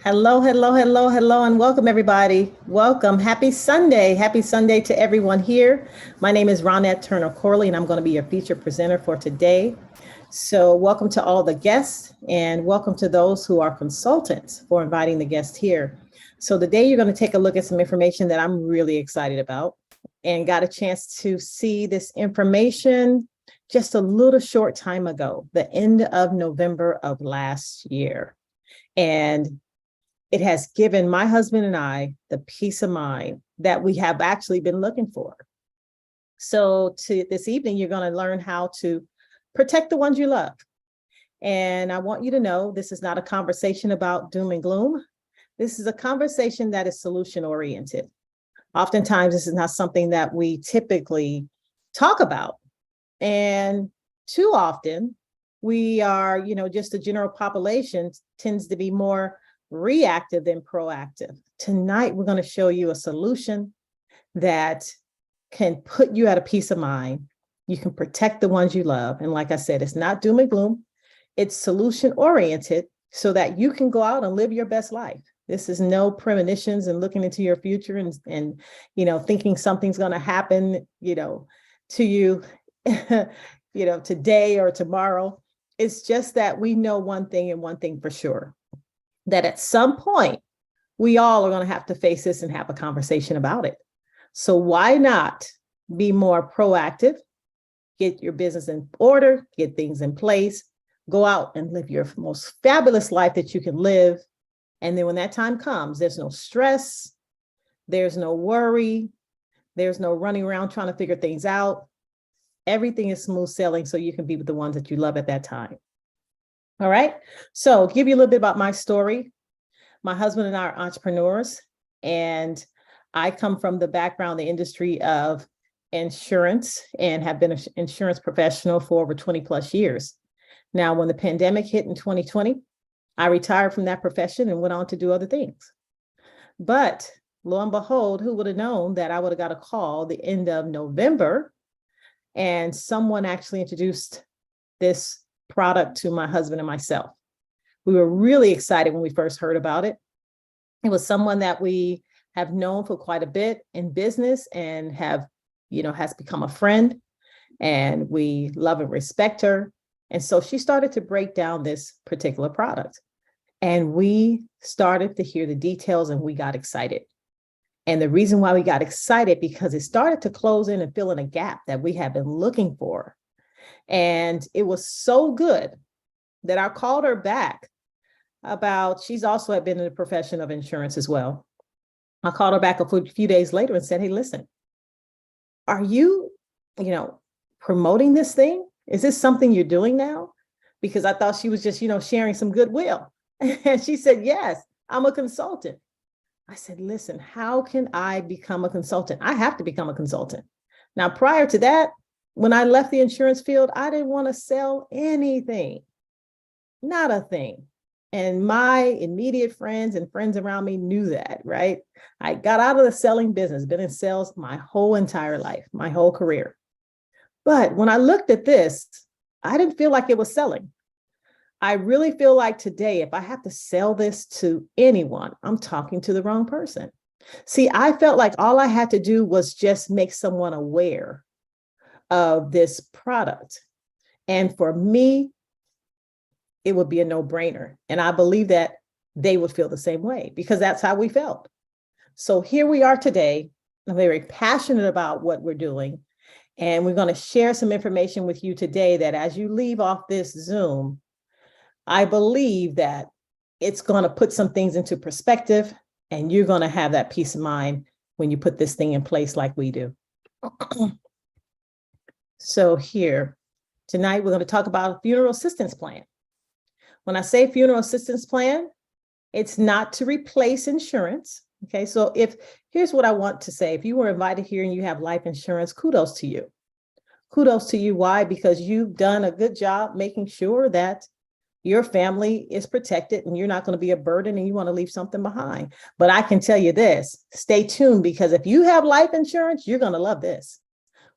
Hello, hello, hello, hello, and welcome everybody. Welcome. Happy Sunday. Happy Sunday to everyone here. My name is Ronette Turner Corley, and I'm going to be your featured presenter for today. So, welcome to all the guests, and welcome to those who are consultants for inviting the guests here. So, today you're going to take a look at some information that I'm really excited about and got a chance to see this information just a little short time ago, the end of November of last year. And it has given my husband and I the peace of mind that we have actually been looking for. So this evening, you're going to learn how to protect the ones you love. And I want you to know this is not a conversation about doom and gloom. This is a conversation that is solution oriented. Oftentimes, this is not something that we typically talk about. And too often, we are, just the general population tends to be more reactive than proactive. Tonight, we're going to show you a solution that can put you at a peace of mind. You can protect the ones you love. And like I said, it's not doom and gloom. It's solution oriented so that you can go out and live your best life. This is no premonitions and looking into your future and thinking something's going to happen, to you, today or tomorrow. It's just that we know one thing and one thing for sure, that at some point, we all are going to have to face this and have a conversation about it. So why not be more proactive, get your business in order, get things in place, go out and live your most fabulous life that you can live. And then when that time comes, there's no stress, there's no worry, there's no running around trying to figure things out. Everything is smooth sailing so you can be with the ones that you love at that time. All right. So give you a little bit about my story. My husband and I are entrepreneurs, and I come from the background, the industry of insurance, and have been an insurance professional for over 20 plus years. Now, when the pandemic hit in 2020, I retired from that profession and went on to do other things. But lo and behold, who would have known that I would have got a call the end of November, and someone actually introduced this product to my husband and myself. We were really excited when we first heard about it. It was someone that we have known for quite a bit in business and have, has become a friend, and we love and respect her. And so she started to break down this particular product, and we started to hear the details and we got excited. And the reason why we got excited, because it started to close in and fill in a gap that we had been looking for. And it was so good that I called her back she's also had been in the profession of insurance as well. I called her back a few days later and said, hey, listen, are you, promoting this thing? Is this something you're doing now? Because I thought she was just, sharing some goodwill. And she said, yes, I'm a consultant. I said, listen, how can I become a consultant? I have to become a consultant. Now, prior to that, when I left the insurance field, I didn't want to sell anything, not a thing. And my immediate friends and friends around me knew that, right? I got out of the selling business, been in sales my whole entire life, my whole career. But when I looked at this, I didn't feel like it was selling. I really feel like today, if I have to sell this to anyone, I'm talking to the wrong person. See, I felt like all I had to do was just make someone aware of this product. And for me, it would be a no-brainer. And I believe that they would feel the same way, because that's how we felt. So here we are today. I'm very passionate about what we're doing. And we're going to share some information with you today that as you leave off this Zoom, I believe that it's going to put some things into perspective, and you're going to have that peace of mind when you put this thing in place like we do. So here, tonight, we're going to talk about a funeral assistance plan. When I say funeral assistance plan, it's not to replace insurance. Okay, so here's what I want to say. If you were invited here and you have life insurance, kudos to you. Kudos to you. Why? Because you've done a good job making sure that your family is protected and you're not going to be a burden and you want to leave something behind. But I can tell you this, stay tuned, because if you have life insurance, you're going to love this.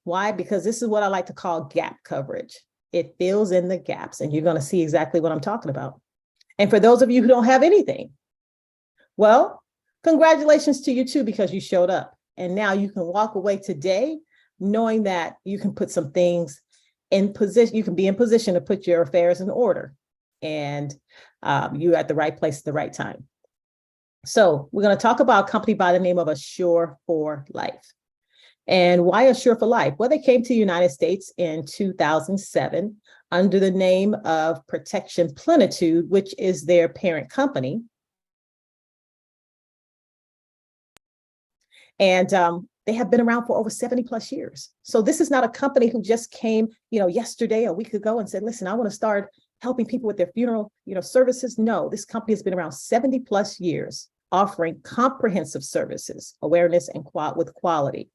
Why? Because this is what I like to call gap coverage. It fills in the gaps, and you're going to see exactly what I'm talking about. And for those of you who don't have anything, Well, congratulations to you too, because you showed up. And now you can walk away today knowing that you can put some things in position, you can be in position to put your affairs in order. And you're at the right place at the right time. So we're going to talk about a company by the name of Assure for Life. And why Assure for Life? Well, they came to the United States in 2007 under the name of Protection Plenitude, which is their parent company. And they have been around for over 70 plus years. So this is not a company who just came, yesterday, a week ago and said, listen, I want to start helping people with their funeral, services. No, this company has been around 70 plus years, offering comprehensive services, awareness, and with quality.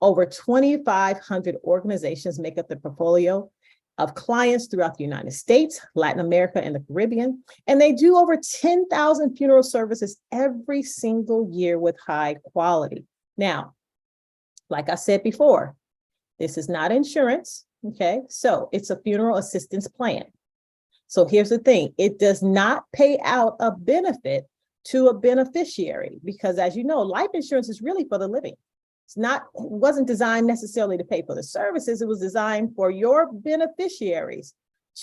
Over 2,500 organizations make up the portfolio of clients throughout the United States, Latin America, and the Caribbean. And they do over 10,000 funeral services every single year with high quality. Now, like I said before, this is not insurance, okay? So it's a funeral assistance plan. So here's the thing, it does not pay out a benefit to a beneficiary because, as you know, life insurance is really for the living. It wasn't designed necessarily to pay for the services. It was designed for your beneficiaries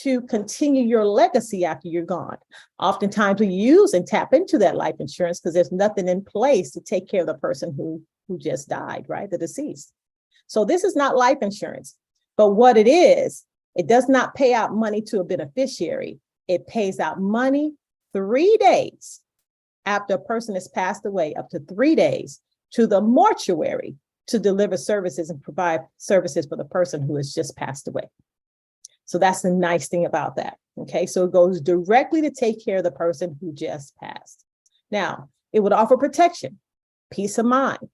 to continue your legacy after you're gone. Oftentimes we use and tap into that life insurance because there's nothing in place to take care of the person who just died, right? The deceased. So this is not life insurance, but what it is, it does not pay out money to a beneficiary. It pays out money 3 days after a person has passed away, up to 3 days, to the mortuary to deliver services and provide services for the person who has just passed away. So that's the nice thing about that. Okay, so it goes directly to take care of the person who just passed. Now, it would offer protection, peace of mind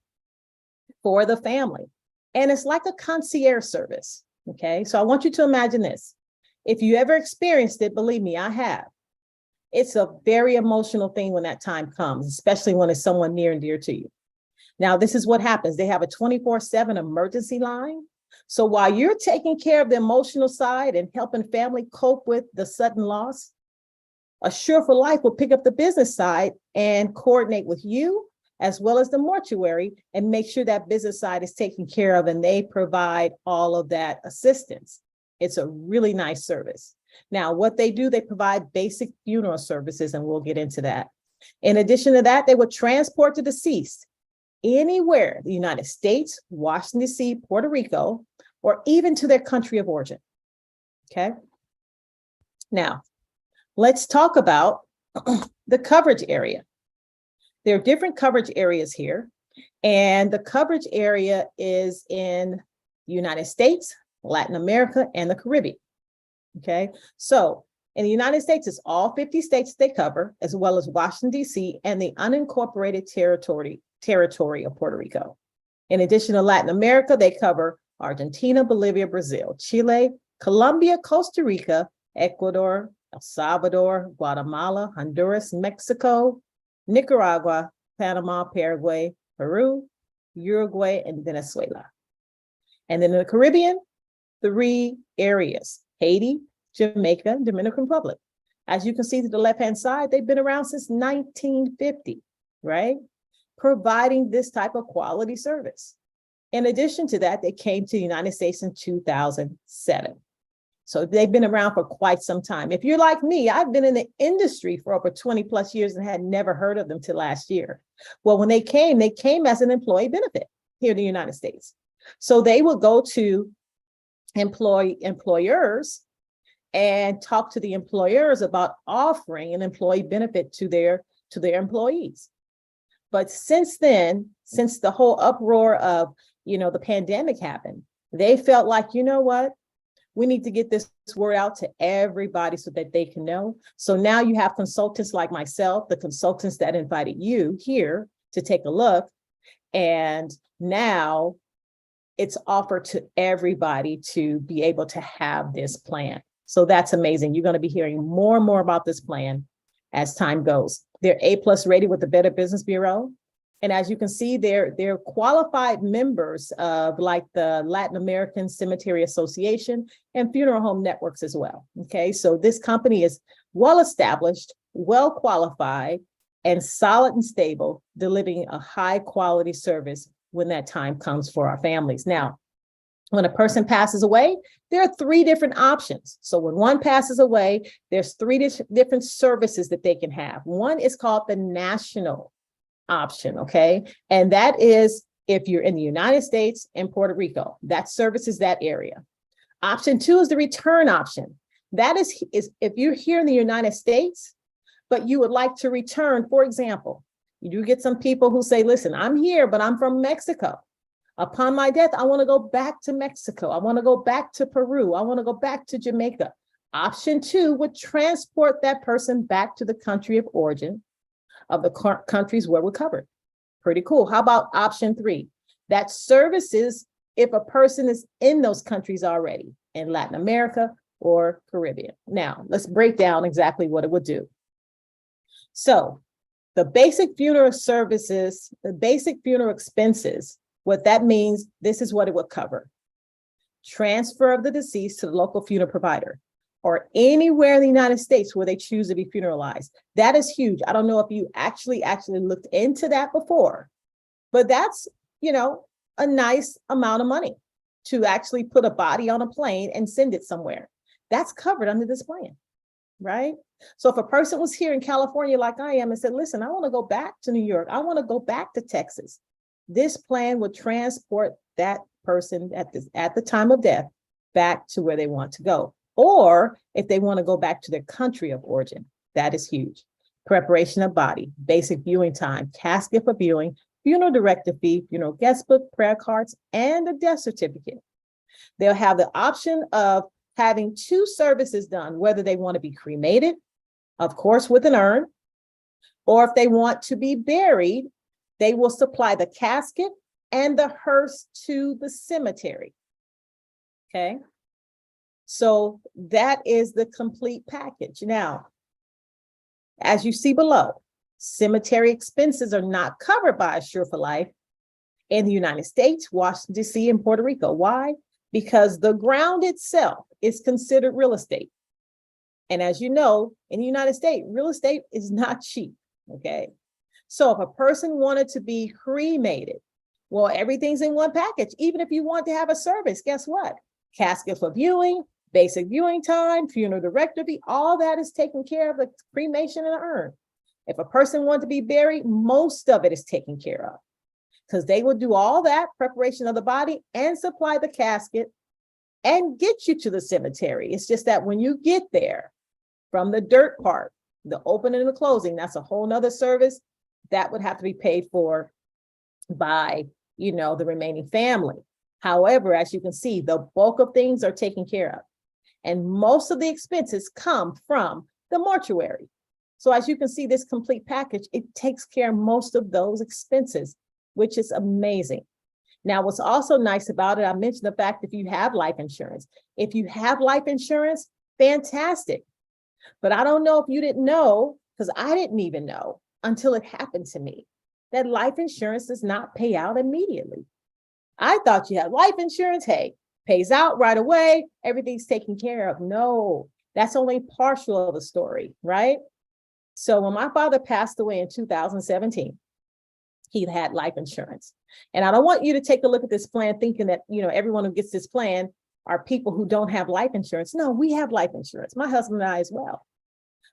for the family. And it's like a concierge service. Okay, so I want you to imagine this. If you ever experienced it, believe me, I have. It's a very emotional thing when that time comes, especially when it's someone near and dear to you. Now, this is what happens. They have a 24/7 emergency line. So while you're taking care of the emotional side and helping family cope with the sudden loss, Assure for Life will pick up the business side and coordinate with you as well as the mortuary and make sure that business side is taken care of and they provide all of that assistance. It's a really nice service. Now, what they do, they provide basic funeral services, and we'll get into that. In addition to that, they would transport the deceased anywhere, the United States, Washington, D.C., Puerto Rico, or even to their country of origin. Okay. Now, let's talk about the coverage area. There are different coverage areas here, and the coverage area is in the United States, Latin America, and the Caribbean. Okay, so in the United States, it's all 50 states they cover, as well as Washington, D.C., and the unincorporated territory of Puerto Rico. In addition to Latin America, they cover Argentina, Bolivia, Brazil, Chile, Colombia, Costa Rica, Ecuador, El Salvador, Guatemala, Honduras, Mexico, Nicaragua, Panama, Paraguay, Peru, Uruguay, and Venezuela. And then in the Caribbean, 3 areas: Haiti, Jamaica, Dominican Republic. As you can see to the left-hand side, they've been around since 1950, right? Providing this type of quality service. In addition to that, they came to the United States in 2007. So they've been around for quite some time. If you're like me, I've been in the industry for over 20 plus years and had never heard of them till last year. Well, when they came as an employee benefit here in the United States. So they will go to employers and talk to the employers about offering an employee benefit to their employees. But since then, since the whole uproar of, the pandemic happened, they felt like, you know what? We need to get this word out to everybody so that they can know. So now you have consultants like myself, the consultants that invited you here to take a look. And now it's offered to everybody to be able to have this plan. So that's amazing. You're going to be hearing more and more about this plan as time goes. They're A+ rated with the Better Business Bureau. And as you can see, they're qualified members of like the Latin American Cemetery Association and funeral home networks as well. Okay, so this company is well established, well qualified, and solid and stable, delivering a high quality service when that time comes for our families. Now, when a person passes away, there are three different options. So when one passes away, there's three different services that they can have. One is called the national option, okay? And that is if you're in the United States and Puerto Rico, that services that area. Option two is the return option. That is if you're here in the United States, but you would like to return. For example, you do get some people who say, listen, I'm here, but I'm from Mexico. Upon my death, I want to go back to Mexico. I want to go back to Peru. I want to go back to Jamaica. Option two would transport that person back to the country of origin of the countries where we're covered. Pretty cool. How about option three? That services if a person is in those countries already in Latin America or Caribbean. Now, let's break down exactly what it would do. So the basic funeral services, the basic funeral expenses, what that means, this is what it would cover. Transfer of the deceased to the local funeral provider or anywhere in the United States where they choose to be funeralized. That is huge. I don't know if you actually looked into that before, but that's, a nice amount of money to actually put a body on a plane and send it somewhere. That's covered under this plan, right? So if a person was here in California like I am and said, listen, I want to go back to New York, I want to go back to Texas, this plan would transport that person at the time of death back to where they want to go. Or if they want to go back to their country of origin, that is huge. Preparation of body, basic viewing time, casket for viewing, funeral director fee, funeral guest book, prayer cards, and a death certificate. They'll have the option of having two services done, whether they want to be cremated, of course, with an urn, or if they want to be buried, they will supply the casket and the hearse to the cemetery. Okay. So that is the complete package. Now, as you see below, cemetery expenses are not covered by Assure for Life in the United States, Washington, D.C., and Puerto Rico. Why? Because the ground itself is considered real estate. And as you know, in the United States, real estate is not cheap, okay? So if a person wanted to be cremated, well, everything's in one package. Even if you want to have a service, guess what? Casket for viewing, basic viewing time, funeral director fee, all that is taken care of, the cremation and the urn. If a person wants to be buried, most of it is taken care of because they will do all that preparation of the body and supply the casket and get you to the cemetery. It's just that when you get there, from the dirt part, the opening and the closing, that's a whole nother service that would have to be paid for by, the remaining family. However, as you can see, the bulk of things are taken care of. And most of the expenses come from the mortuary. So as you can see, this complete package, it takes care of most of those expenses, which is amazing. Now, what's also nice about it, I mentioned the fact if you have life insurance. If you have life insurance, fantastic. But I don't know if you didn't know, because I didn't even know until it happened to me, that life insurance does not pay out immediately. I thought you had life insurance, hey, pays out right away, everything's taken care of. No, that's only partial of the story, right? So when my father passed away in 2017, he had life insurance. And I don't want you to take a look at this plan thinking that, everyone who gets this plan are people who don't have life insurance. No, we have life insurance, my husband and I as well.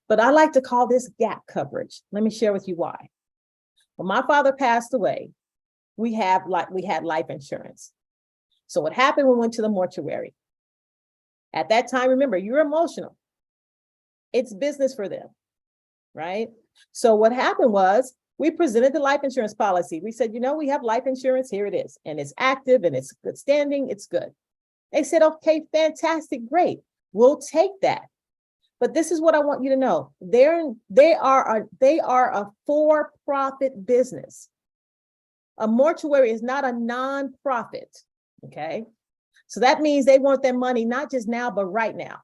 But I like to call this gap coverage. Let me share with you why. When my father passed away, we had life insurance. So what happened, we went to the mortuary. At that time, remember, you're emotional. It's business for them, right? So what happened was we presented the life insurance policy. We said, we have life insurance, here it is. And it's active and it's good standing, it's good. They said, okay, fantastic, great. We'll take that. But this is what I want you to know. They are a for-profit business. A mortuary is not a non-profit, okay? So that means they want their money, not just now, but right now.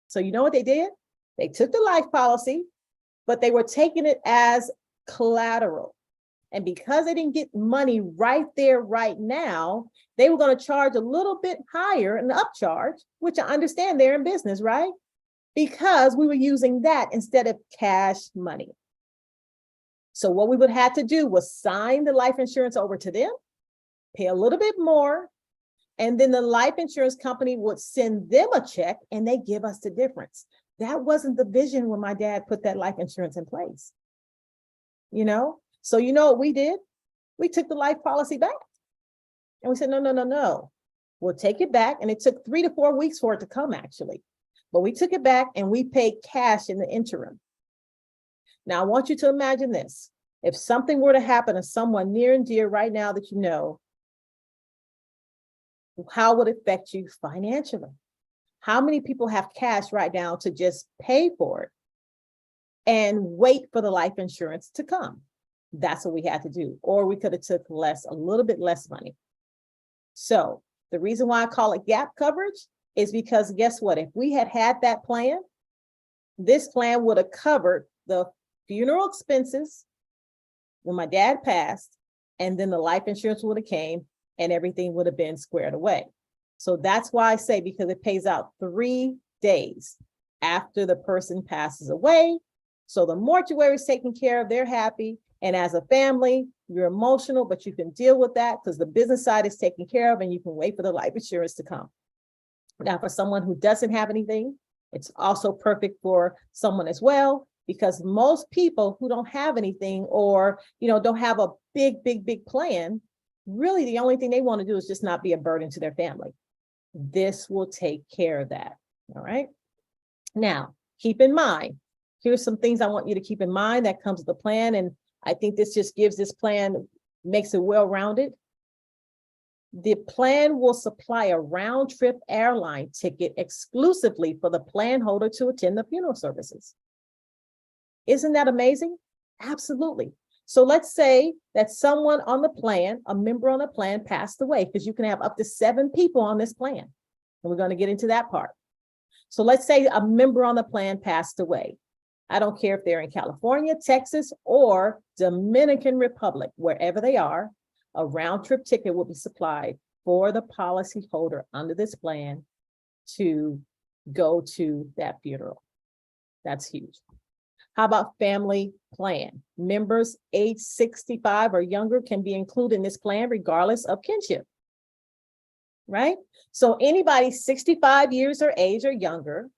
So you know what they did? They took the life policy, but they were taking it as collateral. And because they didn't get money right there, right now, they were going to charge a little bit higher, an upcharge, which I understand they're in business, right? Because we were using that instead of cash money. So what we would have to do was sign the life insurance over to them, pay a little bit more, and then the life insurance company would send them a check and they give us the difference. That wasn't the vision when my dad put that life insurance in place. So you know what we did? We took the life policy back. And we said, no. We'll take it back. And it took 3 to 4 weeks for it to come, actually. But we took it back and we paid cash in the interim. Now, I want you to imagine this. If something were to happen to someone near and dear right now that you know, how would it affect you financially? How many people have cash right now to just pay for it and wait for the life insurance to come? That's what we had to do. Or we could have took a little bit less money. So the reason why I call it gap coverage is because guess what? If we had had that plan, this plan would have covered the funeral expenses when my dad passed, and then the life insurance would have came and everything would have been squared away. So that's why I say, because it pays out 3 days after the person passes away. So the mortuary is taken care of, they're happy. And as a family, you're emotional, but you can deal with that because the business side is taken care of and you can wait for the life insurance to come. Now, for someone who doesn't have anything, it's also perfect for someone as well, because most people who don't have anything or, don't have a big plan, really the only thing they want to do is just not be a burden to their family. This will take care of that. All right. Now, keep in mind, here's some things I want you to keep in mind that comes with the plan. And I think this just gives this plan, makes it well-rounded. The plan will supply a round-trip airline ticket exclusively for the plan holder to attend the funeral services. Isn't that amazing? Absolutely. So let's say that someone on the plan, a member on the plan, passed away, because you can have up to 7 people on this plan. And we're going to get into that part. So let's say a member on the plan passed away. I don't care if they're in California, Texas, or Dominican Republic, wherever they are, a round-trip ticket will be supplied for the policyholder under this plan to go to that funeral. That's huge. How about family plan? Members age 65 or younger can be included in this plan regardless of kinship, right? So anybody 65 years or age or younger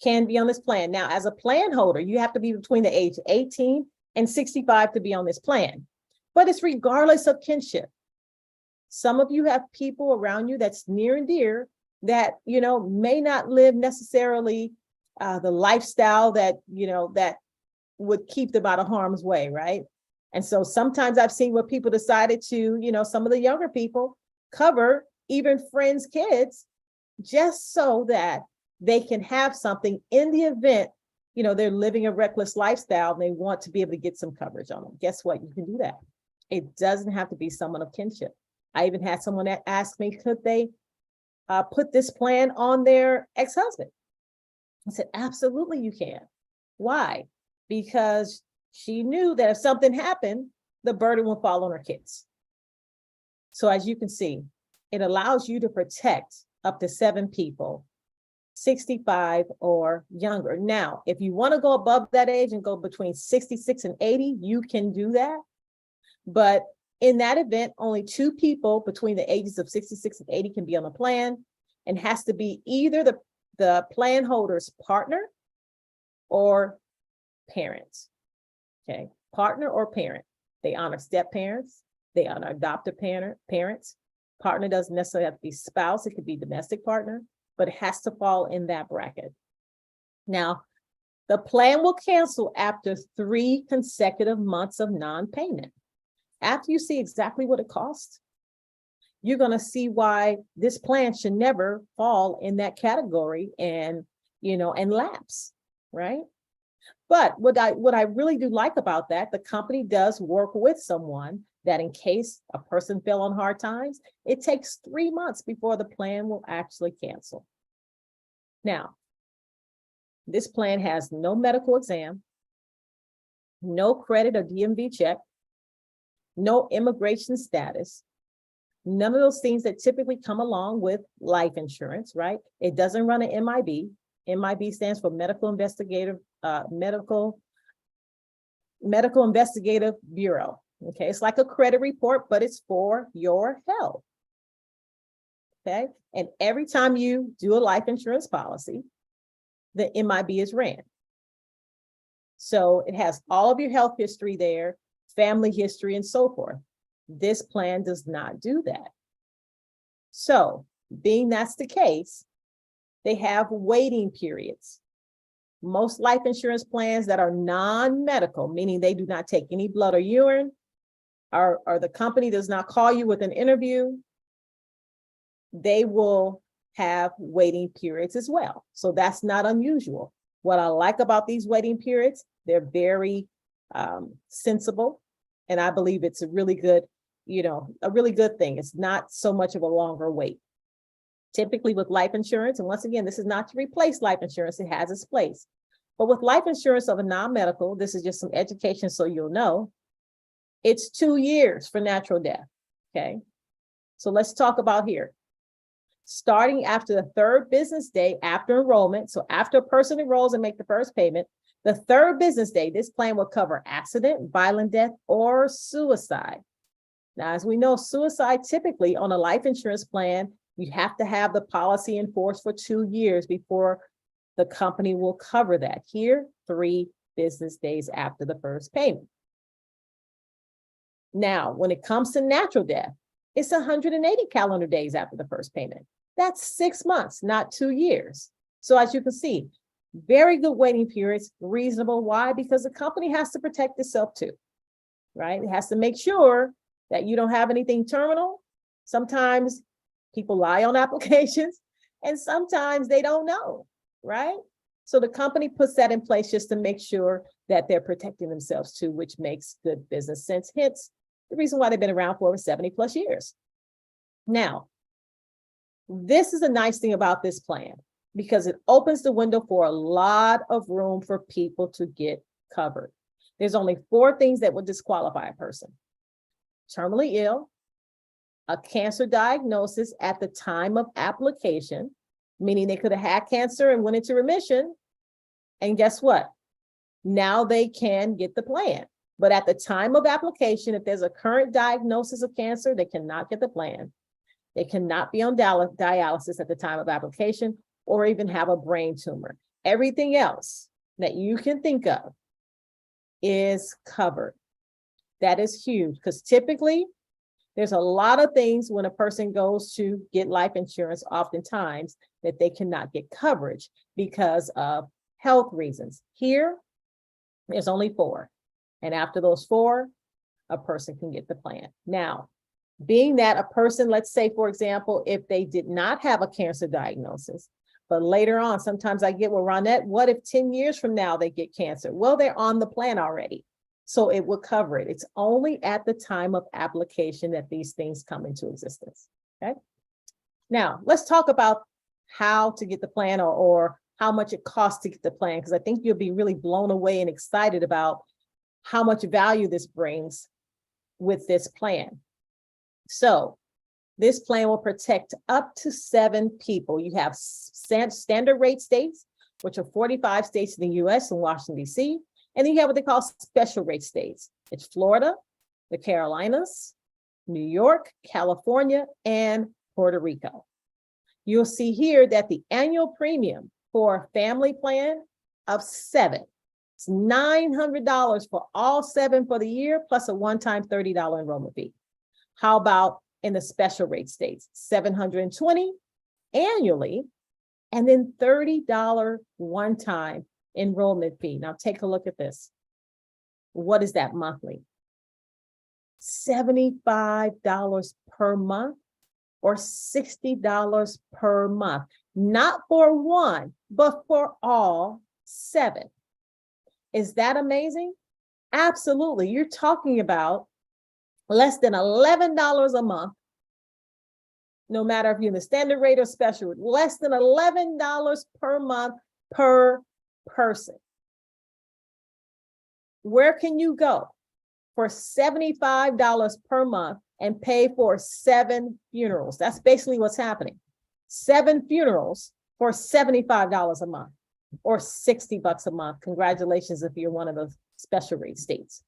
can be on this plan. Now, as a plan holder, you have to be between the age 18 and 65 to be on this plan, but it's regardless of kinship. Some of you have people around you that's near and dear that, may not live necessarily the lifestyle that, that would keep them out of harm's way, right? And so sometimes I've seen where people decided to, some of the younger people cover even friends' kids just so that they can have something in the event, they're living a reckless lifestyle and they want to be able to get some coverage on them. Guess what? You can do that. It doesn't have to be someone of kinship. I even had someone that asked me, could they put this plan on their ex-husband? I said, absolutely you can. Why? Because she knew that if something happened, the burden will fall on her kids. So as you can see, it allows you to protect up to 7 people, 65 or younger. Now, if you want to go above that age and go between 66 and 80, you can do that. But in that event, only 2 people between the ages of 66 and 80 can be on the plan, and has to be either the plan holder's partner or parents. Okay, partner or parent. They honor step parents, they honor adoptive parents. Partner doesn't necessarily have to be spouse, it could be domestic partner, but it has to fall in that bracket. Now, the plan will cancel after 3 consecutive months of non-payment. After you see exactly what it costs, you're going to see why this plan should never fall in that category and lapse, right? But what I really do like about that, the company does work with someone that in case a person fell on hard times, it takes 3 months before the plan will actually cancel. Now, this plan has no medical exam, no credit or DMV check, no immigration status, none of those things that typically come along with life insurance, right? It doesn't run an MIB. MIB stands for medical investigative, medical Medical Investigative Bureau. Okay, it's like a credit report, but it's for your health. Okay, and every time you do a life insurance policy, the MIB is ran. So it has all of your health history there, family history, and so forth. This plan does not do that. So, being that's the case, they have waiting periods. Most life insurance plans that are non-medical, meaning they do not take any blood or urine, or the company does not call you with an interview, they will have waiting periods as well. So that's not unusual. What I like about these waiting periods, they're very sensible. And I believe it's a really good, a really good thing. It's not so much of a longer wait. Typically with life insurance, and once again, this is not to replace life insurance, it has its place. But with life insurance of a non-medical, this is just some education so you'll know, it's 2 years for natural death, okay? So let's talk about here. Starting after the 3rd business day after enrollment, so after a person enrolls and make the first payment, the 3rd business day, this plan will cover accident, violent death, or suicide. Now, as we know, suicide typically on a life insurance plan, you have to have the policy in force for 2 years before the company will cover that. Here, 3 business days after the first payment. Now, when it comes to natural death, it's 180 calendar days after the first payment. That's 6 months, not 2 years. So as you can see, very good waiting periods, reasonable. Why? Because the company has to protect itself too, right? It has to make sure that you don't have anything terminal. Sometimes people lie on applications and sometimes they don't know, right? So the company puts that in place just to make sure that they're protecting themselves too, which makes good business sense. Hence the reason why they've been around for over 70 plus years. Now, this is a nice thing about this plan because it opens the window for a lot of room for people to get covered. There's only 4 things that would disqualify a person: terminally ill, a cancer diagnosis at the time of application, meaning they could have had cancer and went into remission. And guess what? Now they can get the plan. But at the time of application, if there's a current diagnosis of cancer, they cannot get the plan. They cannot be on dialysis at the time of application or even have a brain tumor. Everything else that you can think of is covered. That is huge because typically there's a lot of things when a person goes to get life insurance, oftentimes that they cannot get coverage because of health reasons. Here, there's only 4. And after those 4, a person can get the plan. Now, being that a person, let's say, for example, if they did not have a cancer diagnosis, but later on, sometimes I get, well, Ronette, what if 10 years from now they get cancer? Well, they're on the plan already. So it will cover it. It's only at the time of application that these things come into existence, okay? Now, let's talk about how to get the plan or how much it costs to get the plan, because I think you'll be really blown away and excited about how much value this brings with this plan. So this plan will protect up to 7 people. You have standard rate states, which are 45 states in the US and Washington, D.C., and then you have what they call special rate states. It's Florida, the Carolinas, New York, California, and Puerto Rico. You'll see here that the annual premium for a family plan of 7, it's $900 for all 7 for the year, plus a one-time $30 enrollment fee. How about in the special rate states? $720 annually, and then $30 one-time enrollment fee. Now take a look at this. What is that monthly? $75 per month or $60 per month, not for one, but for all 7. Is that amazing? Absolutely. You're talking about less than $11 a month, no matter if you're in the standard rate or special, less than $11 per month per person. Where can you go for $75 per month and pay for 7 funerals? That's basically what's happening. 7 funerals for $75 a month. or $60 a month. Congratulations if you're one of those special rate states.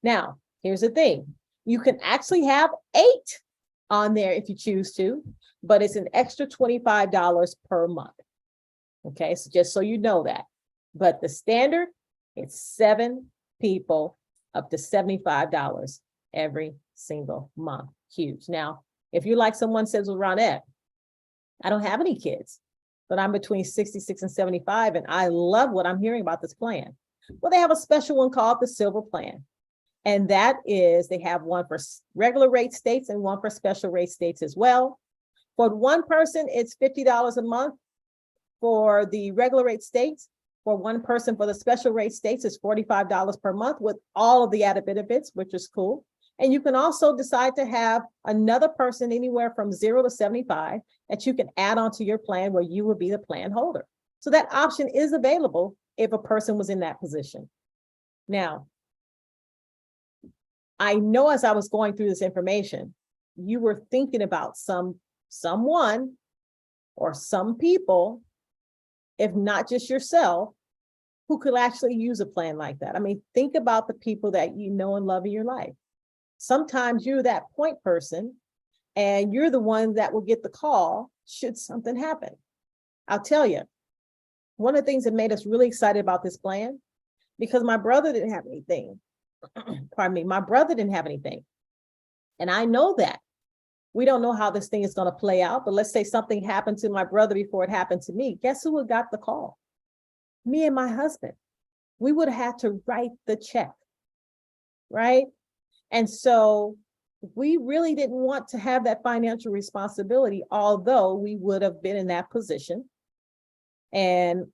Now, here's the thing. You can actually have 8 on there if you choose to, but it's an extra $25 per month. Okay, so just so you know that. But the standard, it's 7 people up to $75 every single month. Huge. Now, if you're like someone says, well, Ronette, I don't have any kids, but I'm between 66 and 75, and I love what I'm hearing about this plan. Well, they have a special one called the Silver Plan. And that is, they have one for regular rate states and one for special rate states as well. For one person, it's $50 a month for the regular rate states. For one person for the special rate states, it's $45 per month with all of the added benefits, which is cool. And you can also decide to have another person anywhere from 0 to 75 that you can add on to your plan where you will be the plan holder. So that option is available if a person was in that position. Now, I know as I was going through this information, you were thinking about someone or some people, if not just yourself, who could actually use a plan like that. I mean, think about the people that you know and love in your life. Sometimes you're that point person and you're the one that will get the call should something happen. I'll tell you, one of the things that made us really excited about this plan, because my brother didn't have anything. Pardon me, my brother didn't have anything. And I know that. We don't know how this thing is going to play out, but let's say something happened to my brother before it happened to me. Guess who would got the call? Me and my husband. We would have had to write the check, right? And so we really didn't want to have that financial responsibility, although we would have been in that position. And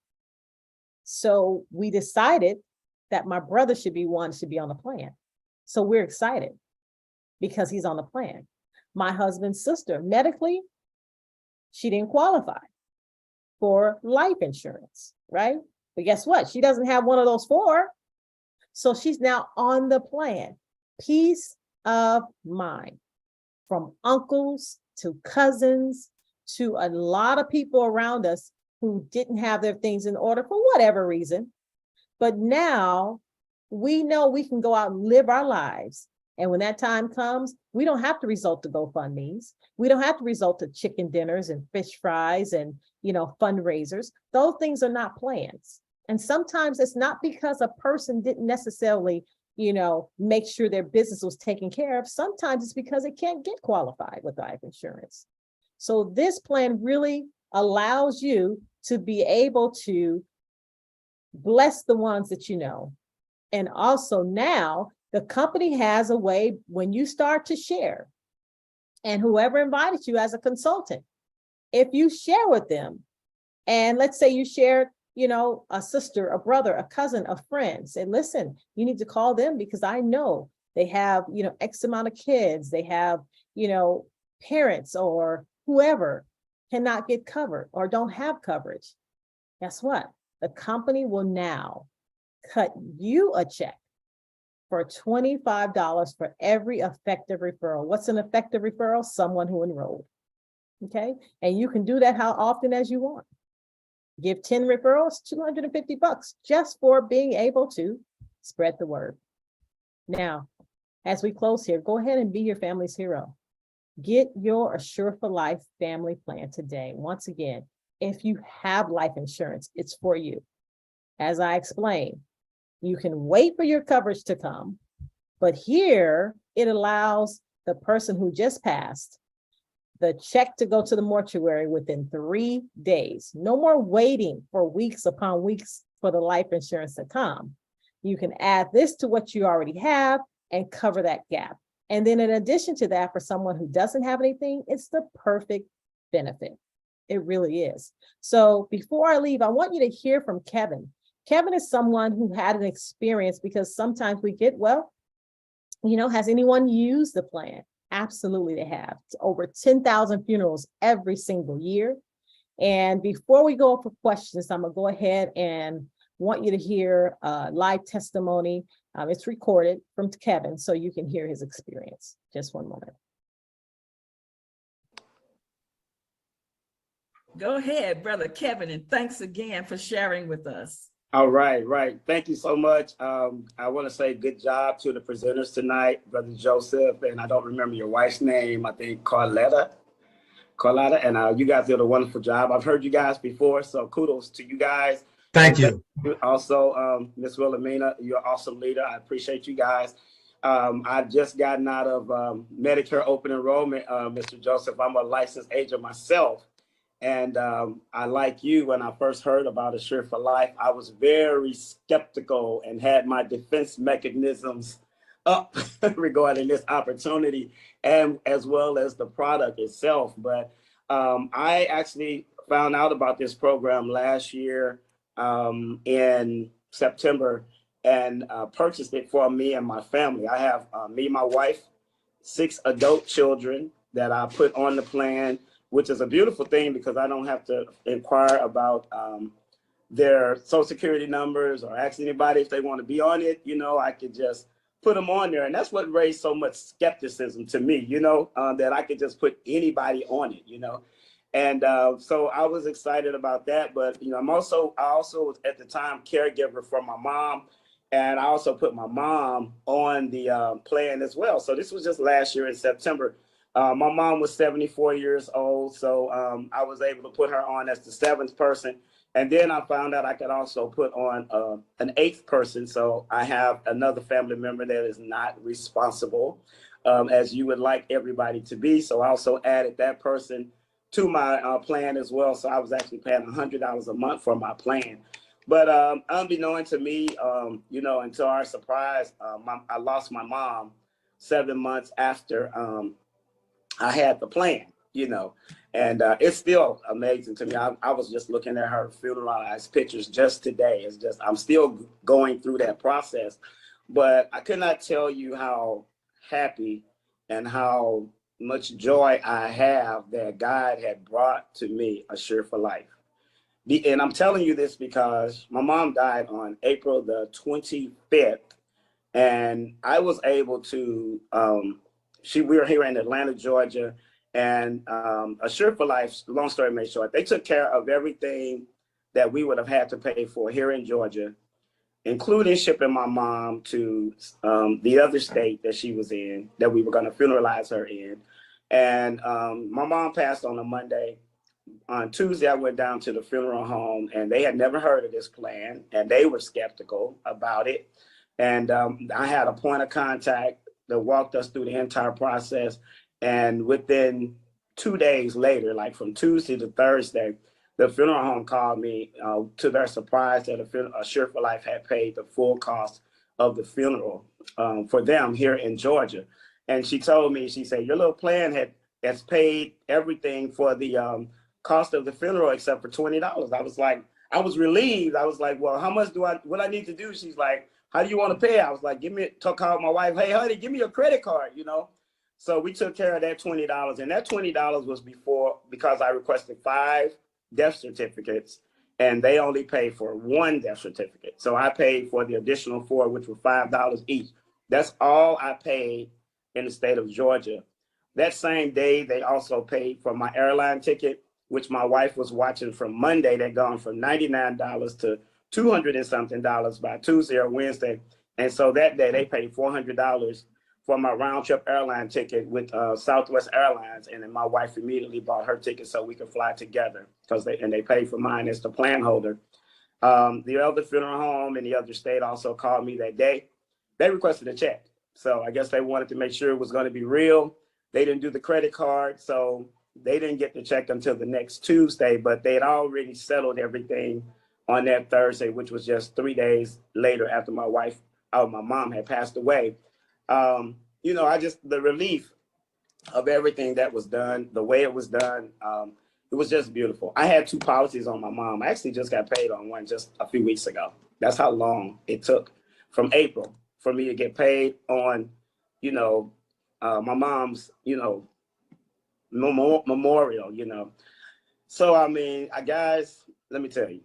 so we decided that my brother should be on the plan. So we're excited because he's on the plan. My husband's sister, medically, she didn't qualify for life insurance, right? But guess what? She doesn't have one of those 4. So she's now on the plan. Peace of mind. From uncles to cousins to a lot of people around us who didn't have their things in order for whatever reason. But now we know we can go out and live our lives. And when that time comes, we don't have to resort to GoFundMes. We don't have to resort to chicken dinners and fish fries and, fundraisers. Those things are not plans. And sometimes it's not because a person didn't necessarily, make sure their business was taken care of. Sometimes it's because it can't get qualified with life insurance. So this plan really allows you to be able to bless the ones that you know. And also now the company has a way when you start to share, and whoever invited you as a consultant, if you share with them, and let's say you shared, a sister, a brother, a cousin, a friend, say, listen, you need to call them because I know they have, X amount of kids, they have, parents or whoever cannot get covered or don't have coverage. Guess what? The company will now cut you a check for $25 for every effective referral. What's an effective referral? Someone who enrolled. Okay. And you can do that how often as you want. Give 10 referrals, $250 just for being able to spread the word. Now, as we close here, go ahead and be your family's hero. Get your Assure for Life family plan today. Once again, if you have life insurance, it's for you. As I explained, you can wait for your coverage to come, but here it allows the person who just passed the check to go to the mortuary within 3 days. No more waiting for weeks upon weeks for the life insurance to come. You can add this to what you already have and cover that gap. And then in addition to that, for someone who doesn't have anything, it's the perfect benefit. It really is. So before I leave, I want you to hear from Kevin. Kevin is someone who had an experience, because sometimes we get, has anyone used the plan? Absolutely, they have. It's over 10,000 funerals every single year. And before we go for questions, I'm going to go ahead and want you to hear a live testimony. It's recorded from Kevin, so you can hear his experience. Just one moment. Go ahead, Brother Kevin, and thanks again for sharing with us. All right, right. Thank you so much. I want to say good job to the presenters tonight, Brother Joseph, and I don't remember your wife's name. I think Carletta, and you guys did a wonderful job. I've heard you guys before, so kudos to you guys. Thank you. Also, Ms. Wilhelmina, you're an awesome leader. I appreciate you guys. I've just gotten out of Medicare open enrollment, Mr. Joseph. I'm a licensed agent myself. And I, like you, when I first heard about Assure for Life, I was very skeptical and had my defense mechanisms up regarding this opportunity, and as well as the product itself. But I actually found out about this program last year in September, and purchased it for me and my family. I have me, my wife, 6 adult children that I put on the plan, which is a beautiful thing because I don't have to inquire about their social security numbers or ask anybody if they want to be on it. You know, I could just put them on there. And that's what raised so much skepticism to me, you know, that I could just put anybody on it, you know. And so I was excited about that. But, you know, I also was at the time caregiver for my mom. And I also put my mom on the plan as well. So this was just last year in September. My mom was 74 years old, so I was able to put her on as the 7th person. And then I found out I could also put on an 8th person. So I have another family member that is not responsible, as you would like everybody to be. So I also added that person to my plan as well. So I was actually paying $100 a month for my plan. But unbeknown to me, you know, and to our surprise, I lost my mom 7 months after I had the plan, you know, and it's still amazing to me. I was just looking at her funeralized pictures just today. It's just, I'm still going through that process, but I could not tell you how happy and how much joy I have that God had brought to me Assure for Life. And I'm telling you this because my mom died on April the 25th, and I was able to, we were here in Atlanta, Georgia, and Assure for Life, long story made short, they took care of everything that we would have had to pay for here in Georgia, including shipping my mom to the other state that she was in, that we were going to funeralize her in. And my mom passed on a Monday. On Tuesday, I went down to the funeral home, and they had never heard of this plan, and they were skeptical about it. And I had a point of contact that walked us through the entire process. And within 2 days later, like from Tuesday to Thursday, the funeral home called me to their surprise that Assure for Life had paid the full cost of the funeral for them here in Georgia. And she told me, she said, your little plan has paid everything for the cost of the funeral except for $20. I was like, I was relieved. I was like, well, how much what I need to do? She's like, how do you want to pay? I was like, call my wife, hey, honey, give me your credit card, you know? So we took care of that $20. And that $20 was because I requested 5 death certificates, and they only paid for 1 death certificate. So I paid for the additional 4, which were $5 each. That's all I paid in the state of Georgia. That same day, they also paid for my airline ticket, which my wife was watching from Monday. They'd gone from $99 to $200 and something by Tuesday or Wednesday. And so that day they paid $400 for my round trip airline ticket with Southwest Airlines. And then my wife immediately bought her ticket so we could fly together and they paid for mine as the plan holder. The other funeral home in the other state also called me that day. They requested a check. So I guess they wanted to make sure it was going to be real. They didn't do the credit card. So they didn't get the check until the next Tuesday, but they had already settled everything on that Thursday, which was just 3 days later after my mom had passed away. You know, the relief of everything that was done, the way it was done, it was just beautiful. I had 2 policies on my mom. I actually just got paid on one just a few weeks ago. That's how long it took from April for me to get paid on, you know, my mom's, you know, memorial, you know. So, I mean, guys, let me tell you,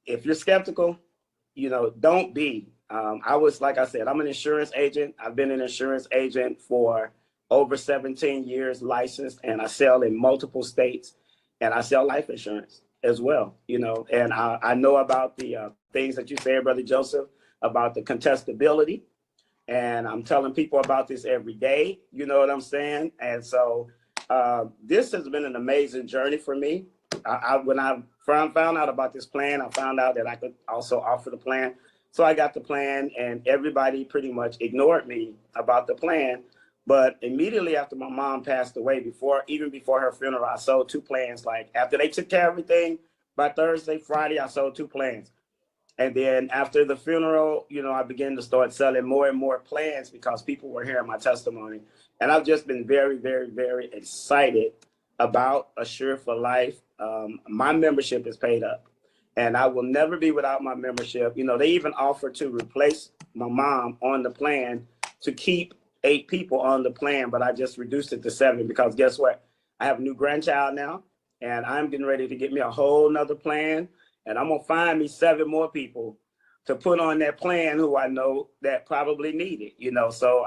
if you're skeptical, you know, don't be. Like I said, I'm an insurance agent. I've been an insurance agent for over 17 years, licensed, and I sell in multiple states. and I sell life insurance as well, you know, and I know about the things that you said, Brother Joseph, about the contestability. And I'm telling people about this every day, you know what I'm saying? And so this has been an amazing journey for me. When I found out about this plan, I found out that I could also offer the plan. So I got the plan, and everybody pretty much ignored me about the plan. But immediately after my mom passed away, even before her funeral, I sold 2 plans. Like after they took care of everything, by Thursday, Friday, I sold 2 plans. And then after the funeral, you know, I began to start selling more and more plans because people were hearing my testimony. And I've just been very, very, very excited about Assure for Life. My membership is paid up, and I will never be without my membership. You know, they even offered to replace my mom on the plan to keep 8 people on the plan, but I just reduced it to 7 because guess what? I have a new grandchild now, and I'm getting ready to get me a whole nother plan. And I'm gonna find me 7 more people to put on that plan who I know that probably need it, you know. So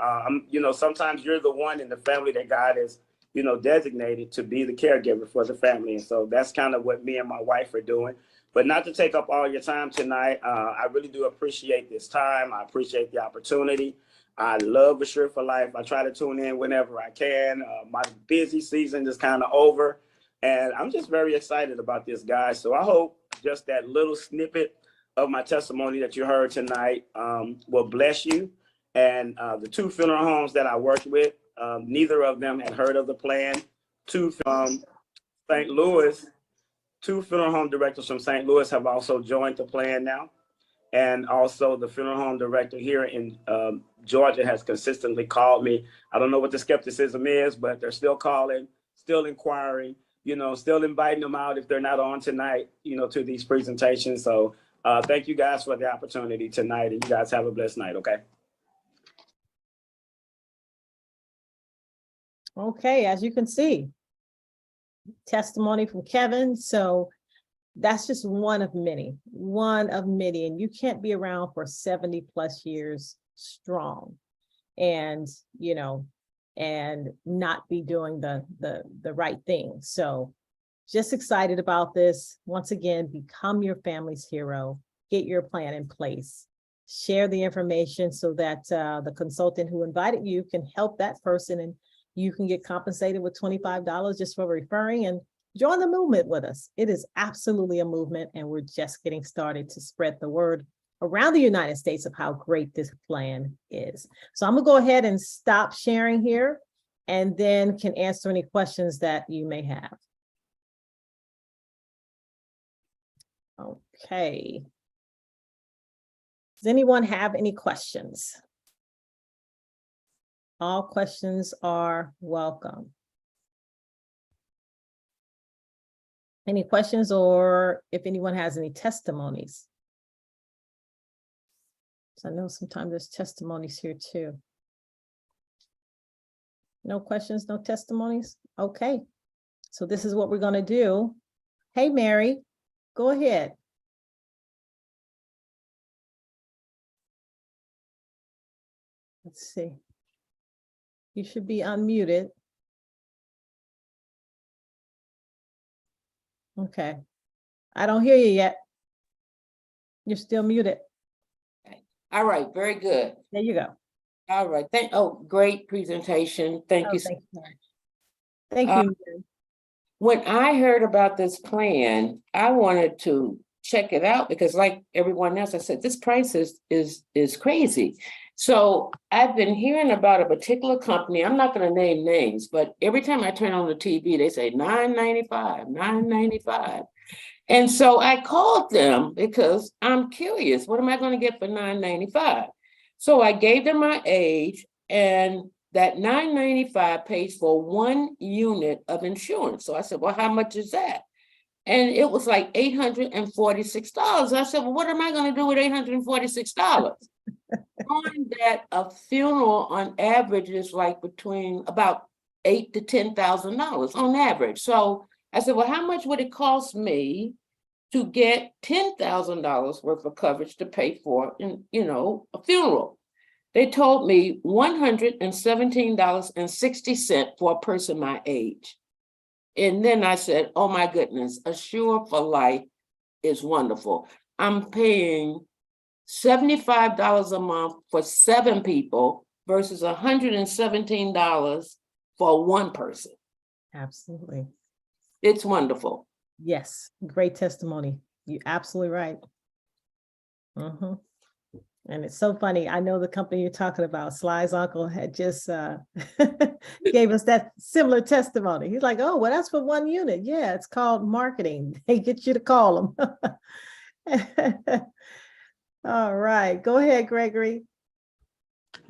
you know, sometimes you're the one in the family that God has, you know, designated to be the caregiver for the family. And so that's kind of what me and my wife are doing. But not to take up all your time tonight, I really do appreciate this time. I appreciate the opportunity. I love Assure for Life. I try to tune in whenever I can. My busy season is kind of over, and I'm just very excited about this, guys. So I hope just that little snippet of my testimony that you heard tonight will bless you. And the 2 funeral homes that I worked with, neither of them had heard of the plan. 2 from St. Louis, 2 funeral home directors from St. Louis have also joined the plan now. And also the funeral home director here in Georgia has consistently called me. I don't know what the skepticism is, but they're still calling, still inquiring, you know, still inviting them out if they're not on tonight, you know, to these presentations. So thank you guys for the opportunity tonight, and you guys have a blessed night, okay? Okay, as you can see, testimony from Kevin. So that's just one of many, and you can't be around for 70 plus years strong and, you know, and not be doing the right thing. So just excited about this. Once again, become your family's hero, get your plan in place, share the information so that the consultant who invited you can help that person, and you can get compensated with $25 just for referring, and join the movement with us. It is absolutely a movement, and we're just getting started to spread the word around the United States of how great this plan is. So I'm gonna go ahead and stop sharing here, and then can answer any questions that you may have. Okay. Does anyone have any questions? All questions are welcome. Any questions, or if anyone has any testimonies? So I know sometimes there's testimonies here too. No questions, no testimonies? Okay. So this is what we're gonna do. Hey, Mary, go ahead. Let's see. You should be unmuted. Okay. I don't hear you yet. You're still muted. All right, very good. There you go. All right, great presentation. Thank Oh, you so thank you. much. Thank Uh, you. Mary. When I heard about this plan, I wanted to check it out because, like everyone else, I said, this price is crazy. So I've been hearing about a particular company. I'm not going to name names, but every time I turn on the TV, they say $9.95, $9.95. And so I called them because I'm curious, what am I going to get for $9.95? So I gave them my age, and that $9.95 pays for 1 unit of insurance. So I said, well, how much is that? And it was like $846. I said, well, what am I going to do with $846? Knowing that a funeral on average is like between about $8,000 to $10,000 on average. So I said, well, how much would it cost me to get $10,000 worth of coverage to pay for, you know, a funeral? They told me $117.60 for a person my age. And then I said, oh my goodness, Assure for Life is wonderful. I'm paying $75 a month for 7 people versus $117 for one person. Absolutely. It's wonderful. Yes, great testimony. You're absolutely right. Mhm. And it's so funny. I know the company you're talking about. Sly's uncle had just gave us that similar testimony. He's like, oh, well, that's for one unit. Yeah, it's called marketing. They get you to call them. All right, go ahead, Gregory.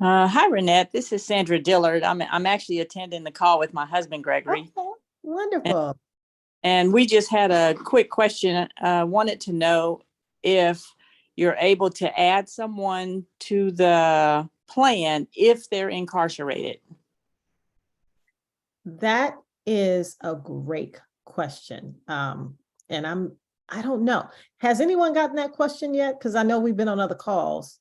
Hi, Renette. This is Sandra Dillard. I'm actually attending the call with my husband, Gregory. Okay, wonderful. And we just had a quick question. Wanted to know if you're able to add someone to the plan if they're incarcerated. That is a great question. And I don't know. Has anyone gotten that question yet? Because I know we've been on other calls.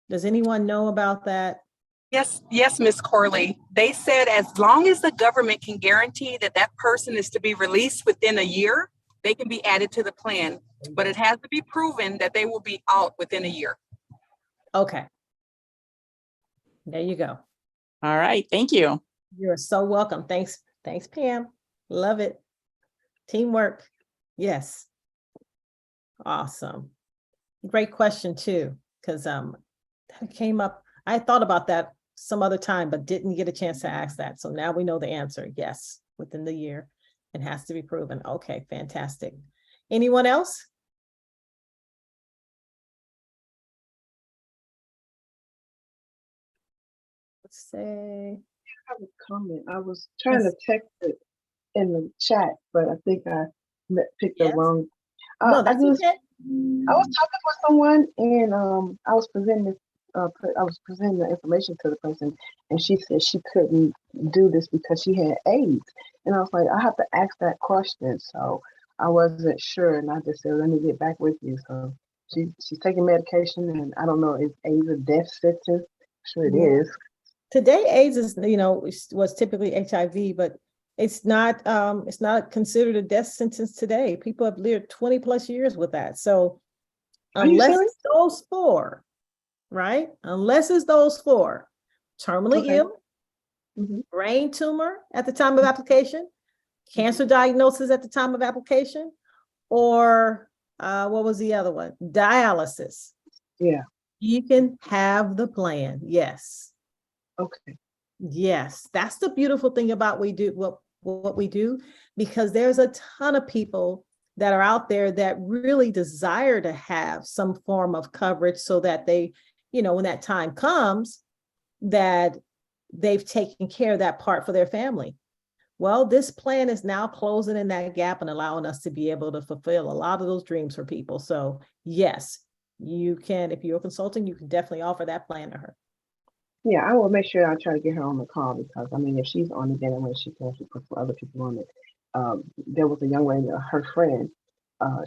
Does anyone know about that? Yes, Ms. Corley. They said as long as the government can guarantee that that person is to be released within a year, they can be added to the plan, but it has to be proven that they will be out within a year. Okay. There you go. All right. Thank you. You're so welcome. Thanks, Pam. Love it. Teamwork. Yes. Awesome. Great question too, because that came up. I thought about that some other time, but didn't get a chance to ask that. So now we know the answer. Yes, within the year. It has to be proven. Okay, fantastic. Anyone else? Let's say. I have a comment. I was trying to text it in the chat, but I think I picked the Yes. wrong. No, that's okay. I was talking with someone, and I was presenting the information to the person, and she said she couldn't do this because she had AIDS, and I was like, I have to ask that question, so I wasn't sure, and I just said, let me get back with you. So she's taking medication, and I don't know, is AIDS a death sentence? Sure it is. Today, AIDS is, was typically HIV, but it's not considered a death sentence today. People have lived 20 plus years with that. So Are you unless serious? it's those 4, right? Unless it's those 4, terminally Okay. ill, Mhm. brain tumor at the time of application, cancer diagnosis at the time of application, or what was the other one? Dialysis. Yeah. You can have the plan. Yes. Okay. Yes, that's the beautiful thing about what we do, because there's a ton of people that are out there that really desire to have some form of coverage so that they, when that time comes, that they've taken care of that part for their family. Well, this plan is now closing in that gap and allowing us to be able to fulfill a lot of those dreams for people. So yes, you can, if you're consulting, you can definitely offer that plan to her. Yeah, I will make sure I try to get her on the call, because I mean, if she's on it, then when she can, she puts other people on it. There was a young lady, her friend,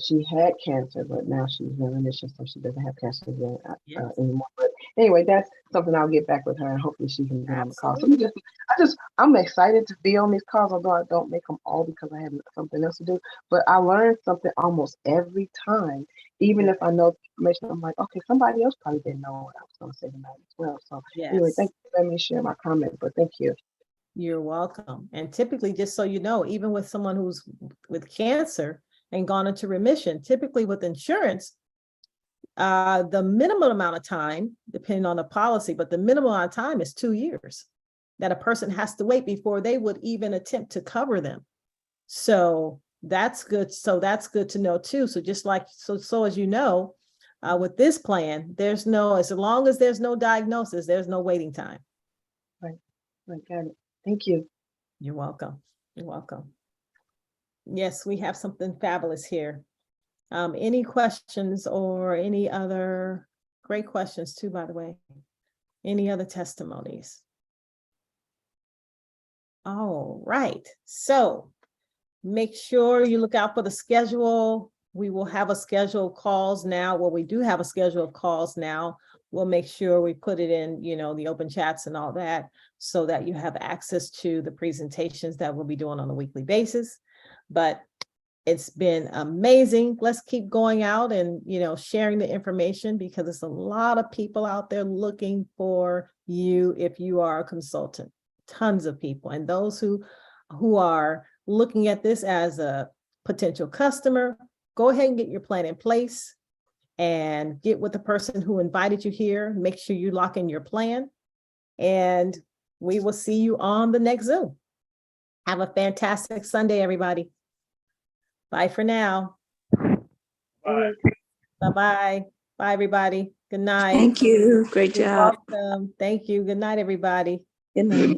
she had cancer, but now she's in remission, so she doesn't have cancer anymore. But anyway, that's something I'll get back with her, and hopefully she can get on the call. So I'm excited to be on these calls, although I don't make them all because I have something else to do. But I learn something almost every time, even if I know the information. I'm like, okay, somebody else probably didn't know what I was going to say tonight as well. So anyway, thank you for letting me share my comment. But thank you. You're welcome. And typically, just so you know, even with someone who's with cancer and gone into remission, typically with insurance, the minimum amount of time, depending on the policy, but the minimum amount of time is 2 years that a person has to wait before they would even attempt to cover them. So that's good. So that's good to know too. So just like, so as you know, with this plan, as long as there's no diagnosis, there's no waiting time. Right, got it. Thank you. You're welcome. You're welcome. Yes, we have something fabulous here. Any questions or any other great questions too, by the way? Any other testimonies? All right. So make sure you look out for the schedule. We will have a schedule of calls now. Well, we do have a schedule of calls now. We'll make sure we put it in, the open chats and all that, so that you have access to the presentations that we'll be doing on a weekly basis. But it's been amazing. Let's keep going out and, sharing the information, because there's a lot of people out there looking for you if you are a consultant. Tons of people. And those who are looking at this as a potential customer, go ahead and get your plan in place and get with the person who invited you here. Make sure you lock in your plan, and we will see you on the next Zoom. Have a fantastic Sunday, everybody. Bye for now. Bye. Bye-bye. Bye, everybody. Good night. Thank you. Great You're job. welcome. Thank you. Good night, everybody. Good night.